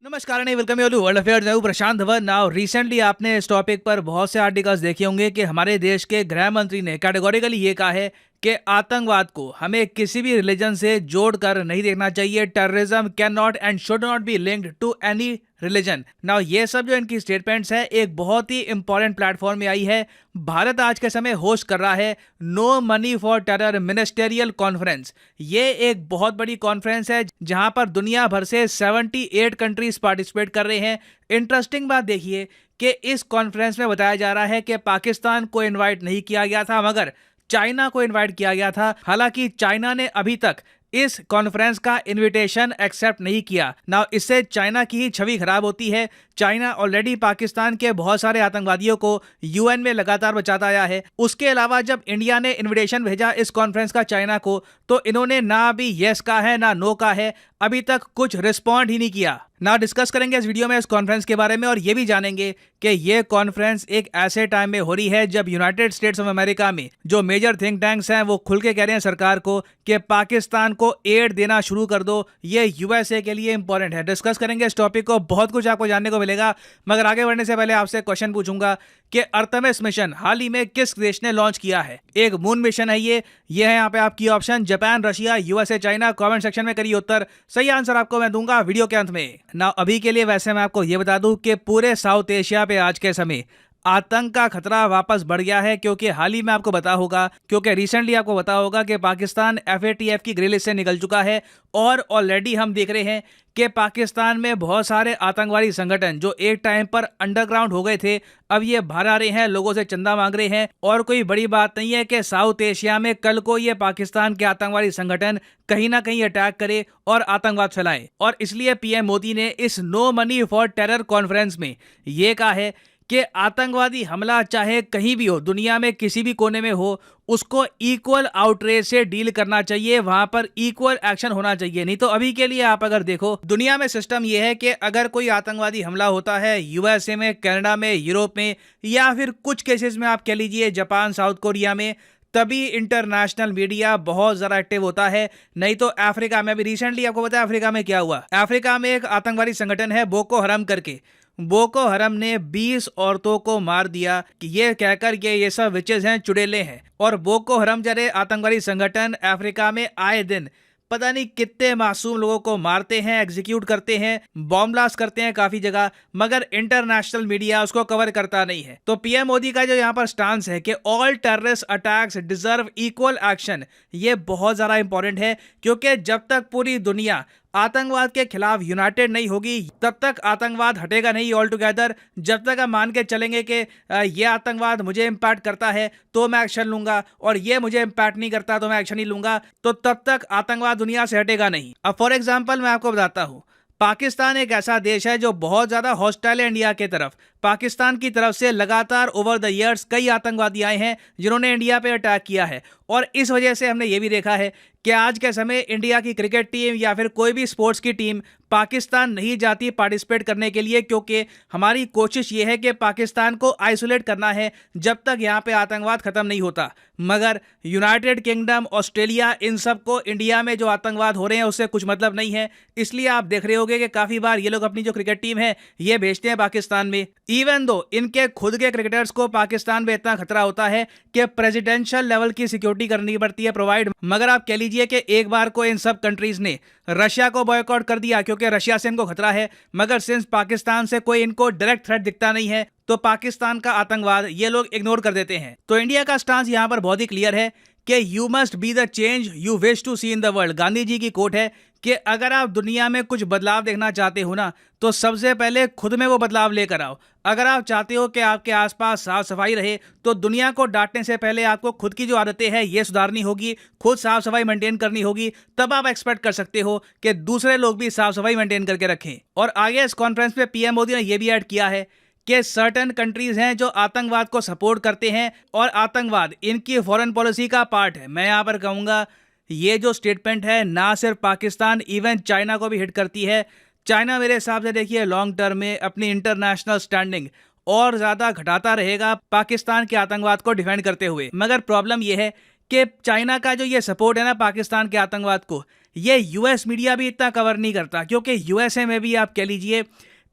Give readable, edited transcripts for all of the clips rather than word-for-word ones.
नमस्कार नहीं welcome you to world affairs. मैं हूं प्रशांत धवन। नाउ रिसेंटली आपने इस टॉपिक पर बहुत से आर्टिकल्स देखे होंगे कि हमारे देश के गृह मंत्री ने कैटेगोरिकली ये कहा है कि आतंकवाद को हमें किसी भी रिलीजन से जोड़कर नहीं देखना चाहिए। Terrorism can not and should not be linked to any religion. Now ये सब जो इनकी स्टेटमेंट्स है एक बहुत ही इंपॉर्टेंट प्लेटफॉर्म में आई है। भारत आज के समय होस्ट कर रहा है no money for terror ministerial conference. ये एक बहुत बड़ी कॉन्फ्रेंस है जहां पर दुनिया भर से 78 कंट्रीज पार्टिसिपेट कर रहे हैं। इंटरेस्टिंग बात देखिए कि इस कॉन्फ्रेंस में बताया जा रहा है कि पाकिस्तान को इनवाइट नहीं किया गया था मगर चाइना को इनवाइट किया गया था। हालांकि चाइना ने अभी तक इस कॉन्फ्रेंस का इनविटेशन एक्सेप्ट नहीं किया। ना इससे चाइना की ही छवि खराब होती है। चाइना ऑलरेडी पाकिस्तान के बहुत सारे आतंकवादियों को यूएन में लगातार बचाता आया है। उसके अलावा जब इंडिया ने इनविटेशन भेजा इस कॉन्फ्रेंस का चाइना को तो इन्होंने ना अभी यस का है ना नो का है, अभी तक कुछ रिस्पॉन्ड ही नहीं किया। ना डिस्कस करेंगे इस वीडियो में इस कॉन्फ्रेंस के बारे में और ये भी जानेंगे कि ये कॉन्फ्रेंस एक ऐसे टाइम में हो रही है जब यूनाइटेड स्टेट्स ऑफ अमेरिका में जो मेजर थिंक टैंक्स हैं वो खुल के कह रहे हैं सरकार को कि पाकिस्तान को एड देना शुरू कर दो। ये यूएसए के लिए इंपॉर्टेंट है। डिस्कस करेंगे इस टॉपिक को, बहुत कुछ आपको जानने को मिलेगा। मगर आगे बढ़ने से पहले आपसे क्वेश्चन पूछूंगा कि अर्तेमिस मिशन हाल ही में किस देश ने लॉन्च किया है? एक मून मिशन है ये है यहाँ पे आपकी option Japan, Russia, USA, China. Comment section में करिए उत्तर। सही आंसर आपको मैं दूंगा वीडियो के अंत में। ना अभी के लिए वैसे मैं आपको ये बता दूं कि पूरे साउथ एशिया पे आज के समय आतंक का खतरा वापस बढ़ गया है क्योंकि हाल ही में आपको पता होगा रिसेंटली आपको पता होगा कि पाकिस्तान एफएटीएफ की ग्रे लिस्ट से निकल चुका है और ऑलरेडी हम देख रहे हैं कि पाकिस्तान में बहुत सारे आतंकवादी संगठन जो एक टाइम पर अंडरग्राउंड हो गए थे अब ये बाहर आ रहे हैं, लोगों से चंदा मांग रहे हैं। और कोई बड़ी बात नहीं है कि साउथ एशिया में कल को ये पाकिस्तान के आतंकवादी संगठन कहीं ना कहीं अटैक करे और आतंकवाद फैलाए। और इसलिए पीएम मोदी ने इस no money for terror conference में ये कहा है कि आतंकवादी हमला चाहे कहीं भी हो, दुनिया में किसी भी कोने में हो, उसको इक्वल आउटरेज से डील करना चाहिए। वहां पर इक्वल एक्शन होना चाहिए। नहीं तो अभी के लिए आप अगर देखो दुनिया में सिस्टम यह है कि अगर कोई आतंकवादी हमला होता है यूएसए में, कनाडा में, यूरोप में या फिर कुछ केसेस में आप कह लीजिए जापान, साउथ कोरिया में, तभी इंटरनेशनल मीडिया बहुत ज़्यादा एक्टिव होता है। नहीं तो अफ्रीका में, अभी रिसेंटली आपको पता है अफ्रीका में क्या हुआ? अफ्रीका में एक आतंकवादी संगठन है बोको हरम करके। बोको हरम ने 20 औरतों को मार दिया कि ये कहकर के ये सब विचेज हैं, चुड़ैले हैं। और बोको हरम जैसे आतंकवादी संगठन अफ्रीका में आए दिन पता नहीं कितने मासूम लोगों को मारते हैं, एग्जीक्यूट करते हैं, बॉम्ब ब्लास्ट करते हैं काफी जगह, मगर इंटरनेशनल मीडिया उसको कवर करता नहीं है। तो पीएम मोदी का जो यहाँ पर स्टांस है कि all terrorist attacks deserve equal action, ये बहुत ज्यादा इंपॉर्टेंट है क्योंकि जब तक पूरी दुनिया आतंकवाद के खिलाफ यूनाइटेड नहीं होगी तब तक आतंकवाद हटेगा नहीं ऑल टुगेदर। जब तक हम मान के चलेंगे कि ये आतंकवाद मुझे इम्पैक्ट करता है तो मैं एक्शन लूंगा और ये मुझे इम्पैक्ट नहीं करता तो मैं एक्शन नहीं लूंगा, तो तब तक आतंकवाद दुनिया से हटेगा नहीं। अब फॉर एग्जाम्पल मैं आपको बताता हूं, पाकिस्तान एक ऐसा देश है जो बहुत ज्यादा हॉस्टाइल है इंडिया के तरफ। पाकिस्तान की तरफ से लगातार ओवर द इयर्स कई आतंकवादी आए हैं जिन्होंने इंडिया पे अटैक किया है। और इस वजह से हमने ये भी देखा है कि आज के समय इंडिया की क्रिकेट टीम या फिर कोई भी स्पोर्ट्स की टीम पाकिस्तान नहीं जाती पार्टिसिपेट करने के लिए, क्योंकि हमारी कोशिश ये है कि पाकिस्तान को आइसोलेट करना है जब तक यहाँ पे आतंकवाद खत्म नहीं होता। मगर यूनाइटेड किंगडम, ऑस्ट्रेलिया, इन सब को इंडिया में जो आतंकवाद हो रहे हैं उससे कुछ मतलब नहीं है। इसलिए आप देख रहे होंगे कि काफी बार ये लोग अपनी जो क्रिकेट टीम है ये भेजते हैं पाकिस्तान में, इवन दो इनके खुद के क्रिकेटर्स को पाकिस्तान में इतना खतरा होता है कि प्रेसिडेंशियल लेवल की सिक्योरिटी करनी पड़ती है प्रोवाइड। मगर आप कह लीजिए कि एक बार को इन सब कंट्रीज ने रशिया को बॉयकॉट कर दिया क्योंकि रशिया से इनको खतरा है, मगर सिंस पाकिस्तान से कोई इनको डायरेक्ट थ्रेट दिखता नहीं है तो पाकिस्तान का आतंकवाद ये लोग इग्नोर कर देते हैं। तो इंडिया का स्टांस यहां पर बहुत ही क्लियर है कि you must be the change you wish to see in the world. Gandhi ji की कोट है कि अगर आप दुनिया में कुछ बदलाव देखना चाहते हो ना तो सबसे पहले खुद में वो बदलाव लेकर आओ। अगर आप चाहते हो कि आपके आसपास साफ सफाई रहे तो दुनिया को डांटने से पहले आपको खुद की जो आदतें हैं ये सुधारनी होगी, खुद साफ सफाई मेंटेन करनी होगी, तब आप एक्सपेक्ट कर सकते हो कि दूसरे लोग भी साफ सफाई मेंटेन करके रखें। और आगे इस कॉन्फ्रेंस पे पीएम मोदी ने यह भी ऐड किया है कि सर्टेन कंट्रीज हैं जो आतंकवाद को सपोर्ट करते हैं और आतंकवाद इनकी फॉरेन पॉलिसी का पार्ट है। मैं यहाँ पर कहूँगा ये जो स्टेटमेंट है ना सिर्फ पाकिस्तान, इवन चाइना को भी हिट करती है। चाइना मेरे हिसाब से देखिए लॉन्ग टर्म में अपनी इंटरनेशनल स्टैंडिंग और ज़्यादा घटाता रहेगा पाकिस्तान के आतंकवाद को डिफेंड करते हुए। मगर प्रॉब्लम यह है कि चाइना का जो ये सपोर्ट है ना पाकिस्तान के आतंकवाद को, ये यूएस मीडिया भी इतना कवर नहीं करता, क्योंकि यूएसए में भी आप कह लीजिए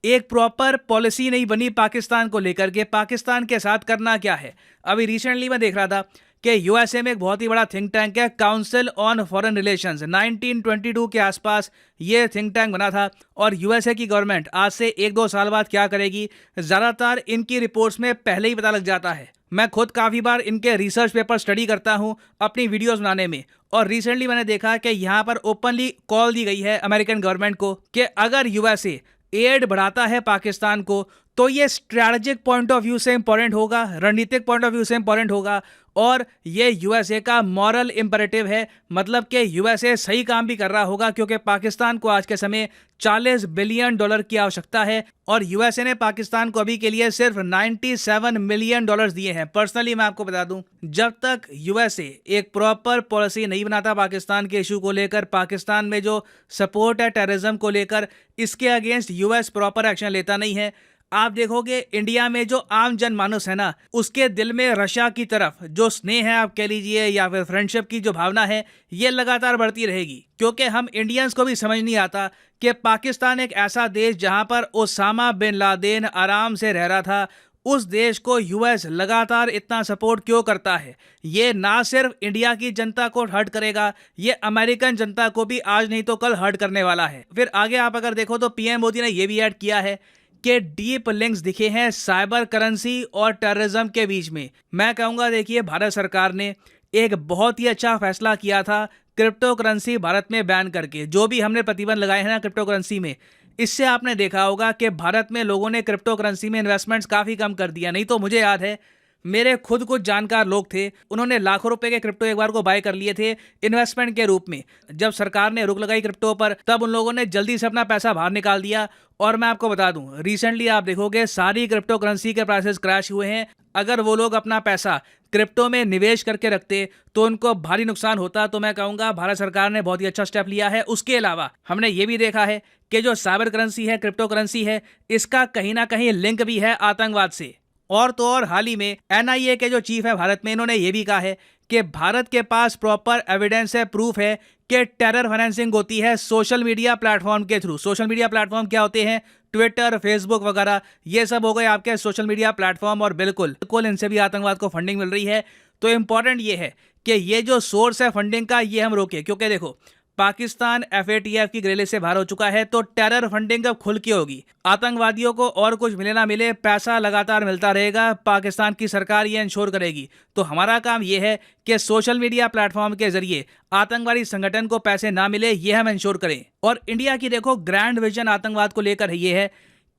एक प्रॉपर पॉलिसी नहीं बनी पाकिस्तान को लेकर के पाकिस्तान के साथ करना क्या है। अभी रिसेंटली मैं देख रहा था कि यूएसए में एक बहुत ही बड़ा थिंक टैंक है, काउंसिल ऑन फॉरेन रिलेशंस। 1922 के आसपास ये थिंक टैंक बना था, और यूएसए की गवर्नमेंट आज से 1-2 साल बाद क्या करेगी, ज़्यादातर इनकी रिपोर्ट्स में पहले ही पता लग जाता है। मैं खुद काफ़ी बार इनके रिसर्च पेपर स्टडी करता हूं अपनी वीडियोस बनाने में, और रिसेंटली मैंने देखा कि यहाँ पर ओपनली कॉल दी गई है अमेरिकन गवर्नमेंट को कि अगर यूएसए एड बढ़ाता है पाकिस्तान को तो ये स्ट्रैटेजिक पॉइंट ऑफ व्यू से इंपॉर्टेंट होगा, रणनीतिक पॉइंट ऑफ व्यू से इंपॉर्टेंट होगा, और ये यूएसए का मॉरल इंपरेटिव है। मतलब कि यूएसए सही काम भी कर रहा होगा, क्योंकि पाकिस्तान को आज के समय $40 बिलियन की आवश्यकता है, और यूएसए ने पाकिस्तान को अभी के लिए सिर्फ $97 मिलियन दिए हैं। पर्सनली मैं आपको बता दूं, जब तक यूएसए एक प्रॉपर पॉलिसी नहीं बनाता पाकिस्तान के इशू को लेकर, पाकिस्तान में जो सपोर्ट है टेररिज्म को लेकर, इसके अगेंस्ट यूएस प्रॉपर एक्शन लेता नहीं है, आप देखोगे इंडिया में जो आम जनमानस है ना, उसके दिल में रशिया की तरफ जो स्नेह है आप कह लीजिए, या फिर फ्रेंडशिप की जो भावना है, ये लगातार बढ़ती रहेगी। क्योंकि हम इंडियंस को भी समझ नहीं आता कि पाकिस्तान एक ऐसा देश जहां पर ओसामा बिन लादेन आराम से रह रहा था, उस देश को यूएस लगातार इतना सपोर्ट क्यों करता है। ये ना सिर्फ इंडिया की जनता को हर्ट करेगा, ये अमेरिकन जनता को भी आज नहीं तो कल हर्ट करने वाला है। फिर आगे आप अगर देखो तो पीएम मोदी ने यह भी ऐड किया है कि डीप लिंक्स दिखे हैं साइबर करेंसी और टेररिज्म के बीच में। मैं कहूँगा देखिए, भारत सरकार ने एक बहुत ही अच्छा फैसला किया था क्रिप्टो करेंसी भारत में बैन करके। जो भी हमने प्रतिबंध लगाए हैं ना क्रिप्टो करेंसी में, इससे आपने देखा होगा कि भारत में लोगों ने क्रिप्टो करेंसी में इन्वेस्टमेंट्स काफ़ी कम कर दिया। नहीं तो मुझे याद है मेरे खुद कुछ जानकार लोग थे, उन्होंने लाखों रुपए के क्रिप्टो एक बार को बाय कर लिए थे इन्वेस्टमेंट के रूप में। जब सरकार ने रोक लगाई क्रिप्टो पर, तब उन लोगों ने जल्दी से अपना पैसा बाहर निकाल दिया। और मैं आपको बता दूं, रिसेंटली आप देखोगे सारी क्रिप्टो करेंसी के प्राइसेस क्रैश हुए हैं। अगर वो लोग अपना पैसा क्रिप्टो में निवेश करके रखते तो उनको भारी नुकसान होता। तो मैं कहूँगा भारत सरकार ने बहुत ही अच्छा स्टेप लिया है। उसके अलावा हमने ये भी देखा है कि जो साइबर करेंसी है, क्रिप्टो करेंसी है, इसका कहीं ना कहीं लिंक भी है आतंकवाद से। और तो और हाल ही में एनआईए के जो चीफ है भारत में, इन्होंने ये भी कहा है कि भारत के पास प्रॉपर एविडेंस है, प्रूफ है कि टेरर फाइनेंसिंग होती है सोशल मीडिया प्लेटफॉर्म के थ्रू। सोशल मीडिया प्लेटफॉर्म क्या होते हैं? ट्विटर, फेसबुक वगैरह, ये सब हो गए आपके सोशल मीडिया प्लेटफॉर्म, और बिल्कुल इनसे भी आतंकवाद को फंडिंग मिल रही है। तो इंपॉर्टेंट ये है कि ये जो सोर्स है फंडिंग का, ये हम रोके। क्योंकि देखो, पाकिस्तान एफएटीएफ की ग्रिल से बाहर हो चुका है, तो टेरर फंडिंग अब खुल के होगी। आतंकवादियों को और कुछ मिले ना मिले, पैसा लगातार मिलता रहेगा, पाकिस्तान की सरकार ये इंश्योर करेगी। तो हमारा काम ये है कि सोशल मीडिया प्लेटफॉर्म के जरिए आतंकवादी संगठन को पैसे ना मिले, ये हम इंश्योर करें। और इंडिया की देखो ग्रैंड विजन आतंकवाद को लेकर ये है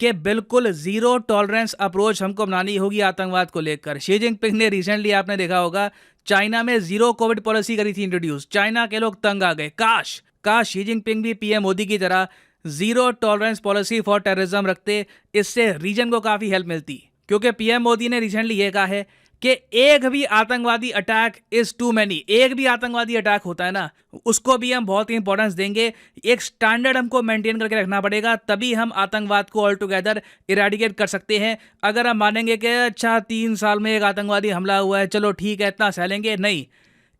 कि बिल्कुल जीरो टॉलरेंस अप्रोच हमको बनानी होगी आतंकवाद को लेकर। शी जिनपिंग ने रिसेंटली आपने देखा होगा चाइना में जीरो कोविड पॉलिसी करी थी इंट्रोड्यूस। चाइना के लोग तंग आ गए। काश शी जिनपिंग भी पीएम मोदी की तरह zero tolerance policy for terrorism रखते, इससे रीजन को काफी हेल्प मिलती। क्योंकि पीएम मोदी ने रिसेंटली ये कहा है कि एक भी आतंकवादी अटैक इज टू मैनी। एक भी आतंकवादी अटैक होता है ना, उसको भी हम बहुत ही इंपॉर्टेंस देंगे। एक स्टैंडर्ड हमको मेंटेन करके रखना पड़ेगा, तभी हम आतंकवाद को ऑल टुगेदर इरेडिकेट कर सकते हैं। अगर हम मानेंगे कि अच्छा 3 साल में एक आतंकवादी हमला हुआ है, चलो ठीक है इतना सह लेंगे, नहीं,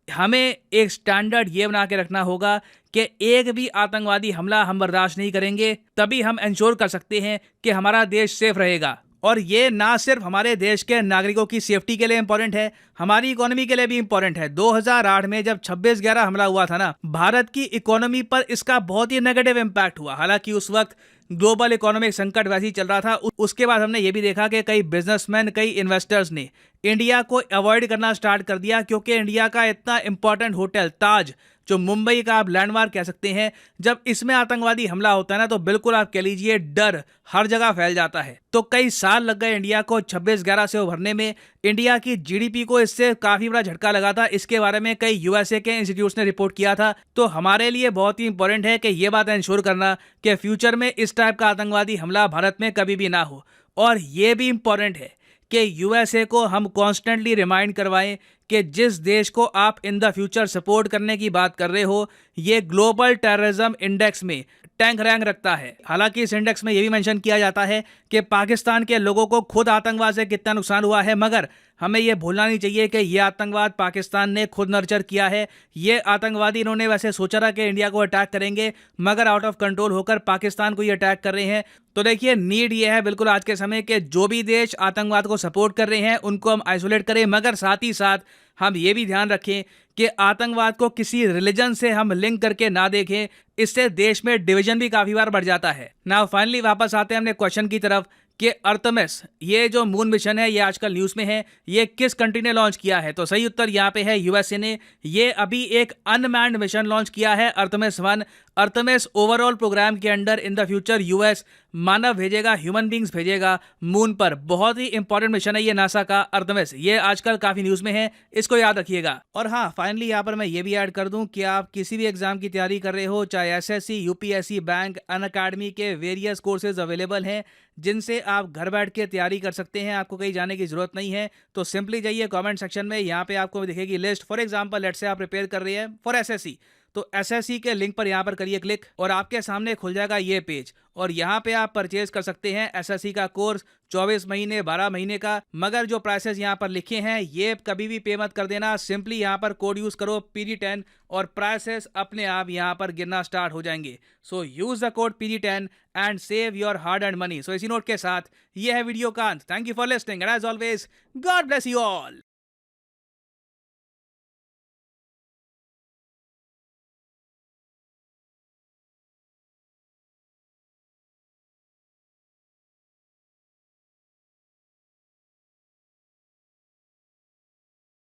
हमें एक स्टैंडर्ड ये बना के रखना होगा कि एक भी आतंकवादी हमला हम बर्दाश्त नहीं करेंगे। तभी हम इंश्योर कर सकते हैं कि हमारा देश सेफ रहेगा। और ये ना सिर्फ हमारे देश के नागरिकों की सेफ्टी के लिए इंपॉर्टेंट है, हमारी इकोनॉमी के लिए भी इंपॉर्टेंट है। 2008 में जब 26/11 हमला हुआ था ना, भारत की इकोनॉमी पर इसका बहुत ही नेगेटिव इम्पैक्ट हुआ। हालांकि उस वक्त ग्लोबल इकोनॉमिक संकट वैसे ही चल रहा था। उसके बाद हमने ये भी देखा कि कई बिजनेसमैन, कई इन्वेस्टर्स ने इंडिया को अवॉइड करना स्टार्ट कर दिया, क्योंकि इंडिया का इतना इंपॉर्टेंट होटल ताज, जो मुंबई का आप लैंडमार्क कह सकते हैं, जब इसमें आतंकवादी हमला होता है ना, तो बिल्कुल आप कह लीजिए डर हर जगह फैल जाता है। तो कई साल लग गए इंडिया को 26/11 से उभरने में। इंडिया की जीडीपी को इससे काफी बड़ा झटका लगा था। इसके बारे में कई यूएसए के इंस्टीट्यूट्स ने रिपोर्ट किया था। तो हमारे लिए बहुत ही इंपॉर्टेंट है कि ये बात इंश्योर करना कि फ्यूचर में इस टाइप का आतंकवादी हमला भारत में कभी भी ना हो। और ये भी इंपॉर्टेंट है कि यूएसए को हम कॉन्स्टेंटली रिमाइंड करवाएं कि जिस देश को आप इन द फ्यूचर सपोर्ट करने की बात कर रहे हो, ये ग्लोबल टेररिज्म इंडेक्स में टैंक रैंक रखता है। हालांकि इस इंडेक्स में यह भी मेंशन किया जाता है कि पाकिस्तान के लोगों को खुद आतंकवाद से कितना नुकसान हुआ है, मगर हमें यह भूलना नहीं चाहिए कि यह आतंकवाद पाकिस्तान ने खुद नर्चर किया है। ये आतंकवादी इन्होंने वैसे सोचा था कि इंडिया को अटैक करेंगे, मगर आउट ऑफ कंट्रोल होकर पाकिस्तान को ये अटैक कर रहे हैं। तो देखिए, नीड ये है बिल्कुल आज के समय के जो भी देश आतंकवाद को सपोर्ट कर रहे हैं उनको हम आइसोलेट करें, मगर साथ ही साथ हम ये भी ध्यान रखें कि आतंकवाद को किसी रिलीजन से हम लिंक करके ना देखें। इससे देश में डिवीजन भी काफी बार बढ़ जाता है। नाउ फाइनली वापस आते हैं अपने क्वेश्चन की तरफ कि आर्टेमिस ये जो मून मिशन है ये आजकल न्यूज में है, ये किस कंट्री ने लॉन्च किया है? तो सही उत्तर यहाँ पे है यूएसए ने। ये अभी एक अनमैन्ड मिशन लॉन्च किया है, आर्टेमिस 1। आर्टेमिस ओवरऑल प्रोग्राम के under in the future US मानव भेजेगा, ह्यूमन बींग्स भेजेगा मून पर। बहुत ही इंपॉर्टेंट मिशन है ये नासा का आर्टेमिस। ये आजकल काफी न्यूज में है, इसको याद रखिएगा। और हाँ, फाइनली यहाँ पर मैं ये भी ऐड कर दूं कि आप किसी भी एग्जाम की तैयारी कर रहे हो, चाहे एसएससी, यूपीएससी, बैंक, अनअकैडमी के वेरियस कोर्सेज अवेलेबल हैं जिनसे आप घर बैठ के तैयारी कर सकते हैं। आपको कहीं जाने की जरूरत नहीं है। तो सिंपली जाइए कमेंट सेक्शन में, यहाँ पे आपको दिखेगी list. For example let's say आप प्रिपेयर कर रहे हैं फॉर एसएससी, तो एसएससी के लिंक पर यहाँ पर करिए क्लिक और आपके सामने खुल जाएगा ये पेज। और यहाँ पे आप परचेज कर सकते हैं एसएससी का कोर्स 24 महीने 12 महीने का। मगर जो प्राइसेस यहाँ पर लिखे हैं ये कभी भी पे मत कर देना। सिंपली यहाँ पर कोड यूज करो PD10 और प्राइसेस अपने आप यहाँ पर गिरना स्टार्ट हो जाएंगे। So use the code PD10 and save your hard and money. So इसी नोट के साथ ये है वीडियो का अंत। Thank you for listening and as always God bless you all.